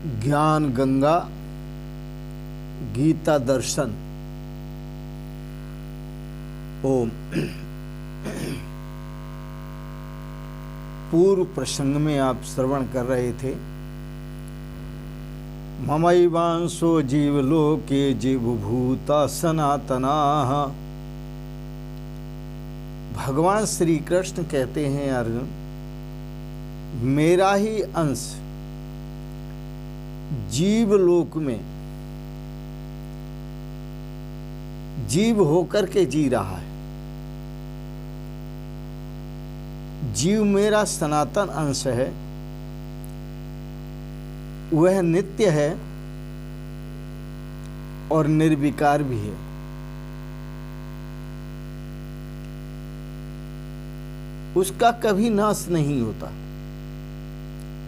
ज्ञान गंगा गीता दर्शन। ओम। पूर्व प्रसंग में आप श्रवण कर रहे थे, ममैवांशो जीवलोके जीवभूता सनातनाः। भगवान श्री कृष्ण कहते हैं, अर्जुन मेरा ही अंश जीवलोक में जीव होकर के जी रहा है। जीव मेरा सनातन अंश है, वह नित्य है और निर्विकार भी है। उसका कभी नाश नहीं होता,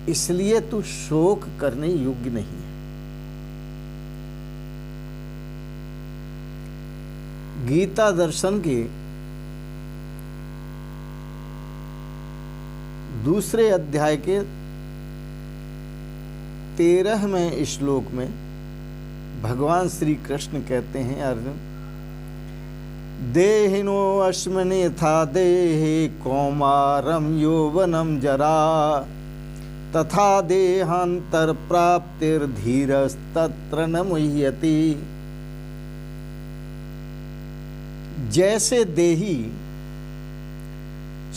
इसलिए तू शोक करने योग्य नहीं है। गीता दर्शन के दूसरे अध्याय के 13वें श्लोक में भगवान श्री कृष्ण कहते हैं, अर्जुन देहिनो अस्मिन् यथा देहे कौमारम यौवनम जरा तथा देहांतर प्राप्तिर्धीरस्तत्र न मुह्यति। जैसे देही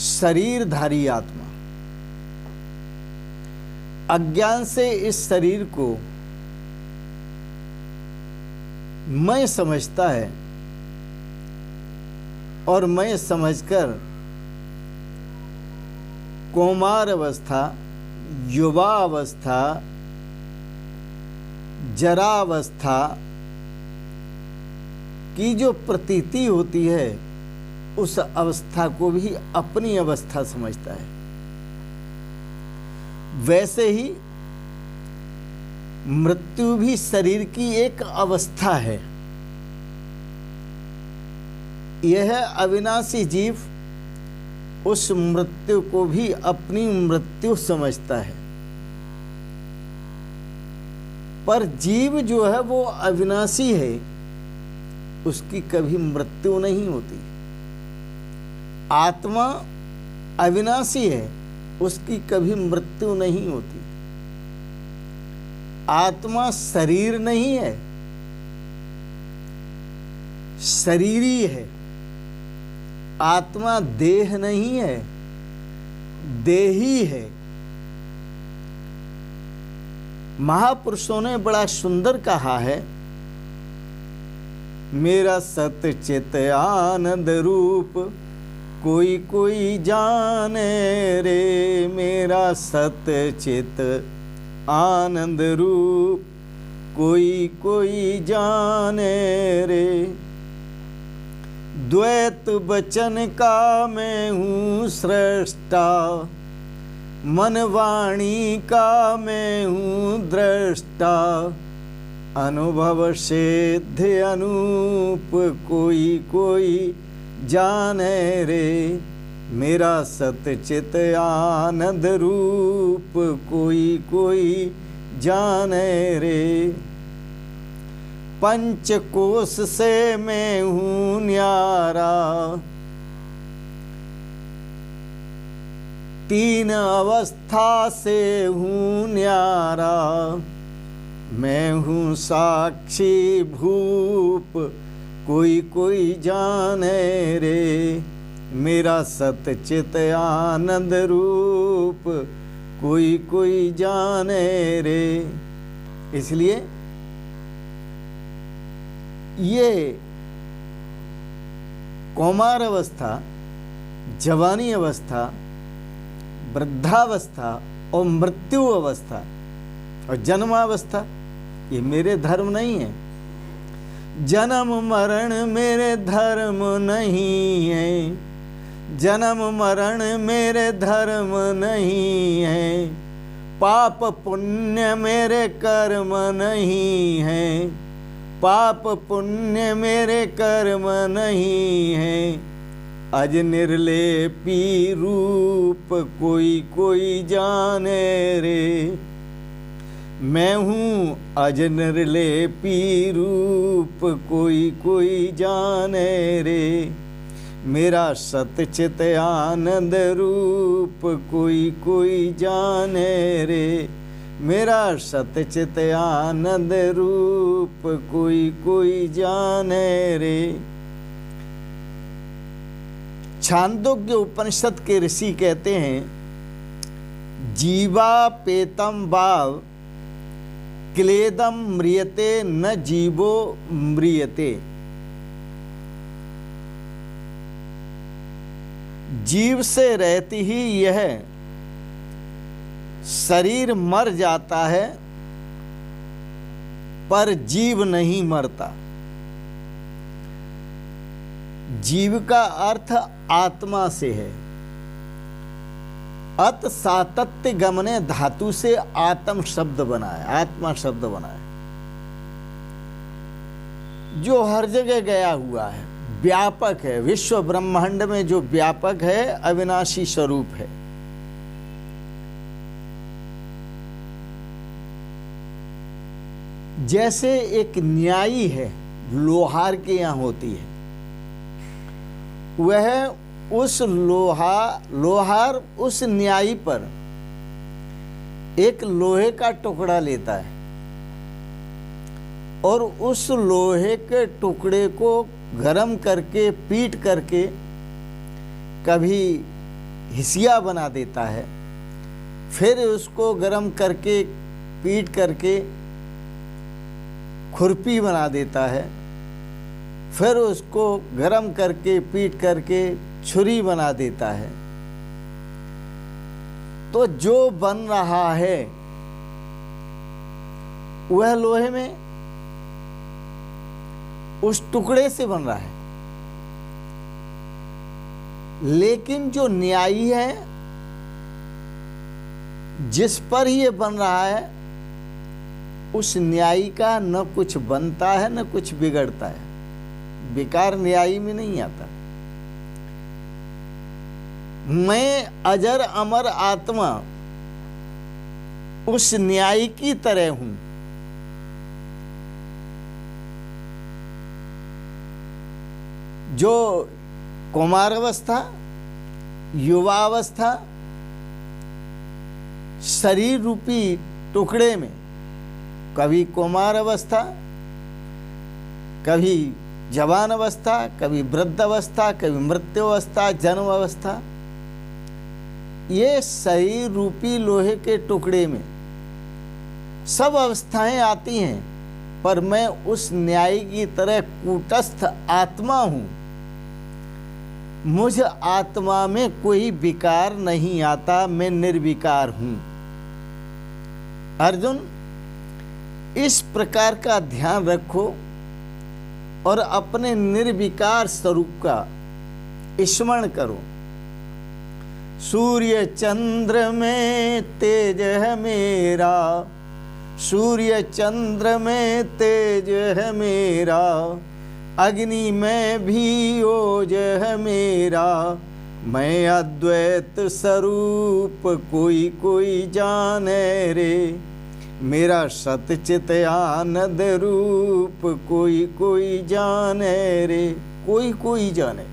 शरीरधारी आत्मा अज्ञान से इस शरीर को मैं समझता है और मैं समझकर कौमार अवस्था, युवा अवस्था, जरा अवस्था की जो प्रतीति होती है, उस अवस्था को भी अपनी अवस्था समझता है। वैसे ही मृत्यु भी शरीर की एक अवस्था है। यह अविनाशी जीव उस मृत्यु को भी अपनी मृत्यु समझता है, पर जीव जो है वो अविनाशी है, उसकी कभी मृत्यु नहीं होती। आत्मा अविनाशी है, उसकी कभी मृत्यु नहीं होती। आत्मा शरीर नहीं है, शरीरी है। आत्मा देह नहीं है, देही है। महापुरुषों ने बड़ा सुंदर कहा है, मेरा सत्य चित आनंद रूप कोई कोई जाने रे। मेरा सत्य चित आनंद रूप कोई कोई जाने रे। द्वैत वचन का मैं हूँ सृष्टा, मन वाणी का मैं हूँ दृष्टा। अनुभव सिद्ध अनूप कोई कोई जाने रे। मेरा सतचित आनंद रूप कोई कोई जाने रे। पंचकोश से मैं हूँ न्यारा, तीन अवस्था से हूँ न्यारा। मैं हूँ साक्षी भूप कोई कोई जाने रे। मेरा सतचित आनंद रूप कोई कोई जाने रे। इसलिए ये कौमार अवस्था, जवानी अवस्था, वृद्धावस्था और मृत्यु अवस्था और जन्मावस्था, ये मेरे धर्म नहीं है। जन्म मरण मेरे धर्म नहीं है। जन्म मरण मेरे धर्म नहीं है। पाप पुण्य मेरे कर्म नहीं है। पाप पुण्य मेरे कर्म नहीं है। अज निर्लेपी रूप कोई कोई जाने रे। मैं हूँ अजनर लेपी रूप कोई कोई जाने रे, मेरा सतचित आनंद रूप कोई कोई जाने रे, मेरा सतचित आनंद रूप कोई कोई जाने रे। छांदोग्य उपनिषद के ऋषि कहते हैं, जीवा पेतम भाव क्लेदम म्रियते न जीवो म्रियते। जीव से रहती ही यह शरीर मर जाता है, पर जीव नहीं मरता। जीव का अर्थ आत्मा से है। अत सातत्य गमने धातु से आत्म शब्द बना है, आत्मा शब्द बना है, जो हर जगह गया हुआ है, व्यापक है, विश्व ब्रह्मांड में जो व्यापक है, अविनाशी स्वरूप है। जैसे एक न्यायी है, लोहार के यहाँ होती है, वह उस लोहार उस न्यायी पर एक लोहे का टुकड़ा लेता है और उस लोहे के टुकड़े को गरम करके पीट करके कभी हिसिया बना देता है, फिर उसको गरम करके पीट करके खुरपी बना देता है, फिर उसको गरम करके पीट करके छुरी बना देता है। तो जो बन रहा है वह लोहे में उस टुकड़े से बन रहा है, लेकिन जो न्यायी है जिस पर ये बन रहा है, उस न्यायी का न कुछ बनता है न कुछ बिगड़ता है। विकार न्यायी में नहीं आता। मैं अजर अमर आत्मा उस न्यायी की तरह हूं। जो कुमारावस्था, युवावस्था शरीर रूपी टुकड़े में, कभी कुमार अवस्था, कभी जवान अवस्था, कभी वृद्ध अवस्था, कभी मृत्यु अवस्था, जन्म अवस्था, ये शरीर रूपी लोहे के टुकड़े में सब अवस्थाएं आती हैं, पर मैं उस न्यायी की तरह कूटस्थ आत्मा हूं। मुझ आत्मा में कोई विकार नहीं आता, मैं निर्विकार हूं। अर्जुन, इस प्रकार का ध्यान रखो और अपने निर्विकार स्वरूप का स्मरण करो। सूर्य चंद्र में तेज है मेरा, सूर्य चंद्र में तेज है मेरा, अग्नि में भी ओज है मेरा, मैं अद्वैत स्वरूप कोई कोई जाने रे, मेरा सतचित आनंद रूप कोई कोई जाने रे। कोई कोई जाने,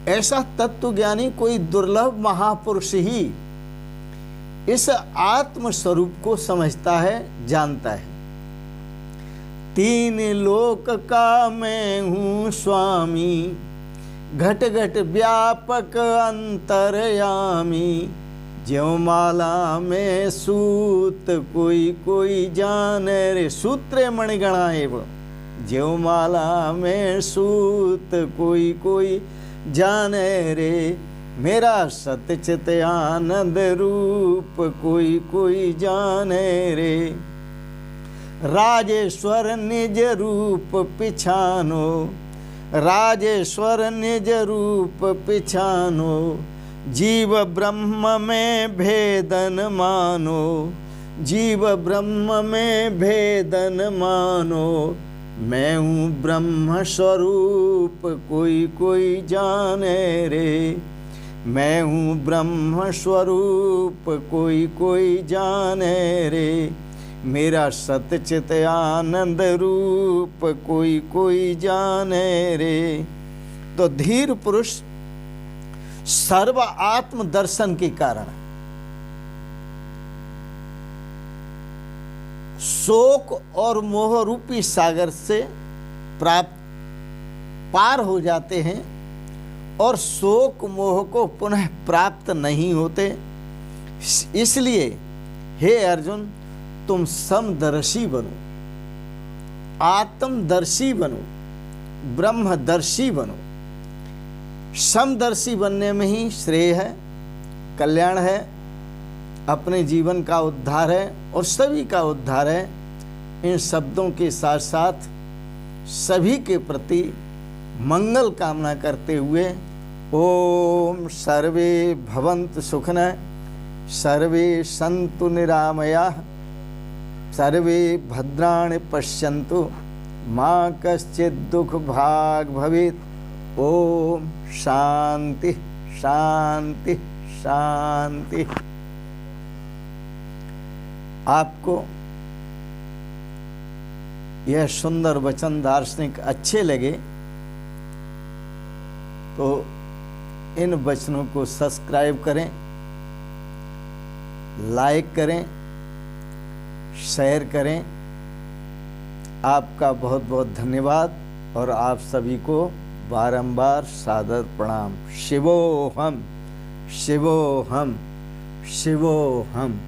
ऐसा तत्वज्ञानी कोई दुर्लभ महापुरुष ही इस आत्म स्वरूप को समझता है, जानता है। तीन लोक का मैं हूँ स्वामी, घट घट व्यापक अंतर्यामी, ज्यों माला में सूत कोई कोई जाने रे। सूत्रे मणिगणा एवं, ज्यों माला में सूत कोई कोई जाने रे, मेरा सतचित आनंद रूप कोई कोई जाने रे। राजेश्वर निज रूप पिछानो, राजेश्वर निज रूप पिछानो, जीव ब्रह्म में भेदन मानो, जीव ब्रह्म में भेदन मानो, मैं हूँ ब्रह्म स्वरूप कोई कोई जाने रे, मैं हूँ ब्रह्म स्वरूप कोई कोई जाने रे, मेरा सतचित आनंद रूप कोई कोई जाने रे। तो धीर पुरुष सर्व आत्म दर्शन के कारण शोक और मोह रूपी सागर से पार हो जाते हैं और शोक मोह को पुनः प्राप्त नहीं होते। इसलिए हे अर्जुन, तुम समदर्शी बनो, आत्मदर्शी बनो, ब्रह्मदर्शी बनो। समदर्शी बनने में ही श्रेय है, कल्याण है, अपने जीवन का उद्धार है और सभी का उद्धार है। इन शब्दों के साथ साथ सभी के प्रति मंगल कामना करते हुए ओम सर्वे भवन्तु सुखिनः, सर्वे सन्तु निरामयाः, सर्वे भद्राणि पश्यन्तु, मा कश्चित् दुःख भाग् भवेत्। ओम शांति शांति शांति। आपको यह सुंदर वचन दार्शनिक अच्छे लगे तो इन वचनों को सब्सक्राइब करें, लाइक करें, शेयर करें। आपका बहुत बहुत धन्यवाद और आप सभी को बारंबार सादर प्रणाम। शिवोहम शिवोहम शिवोहम।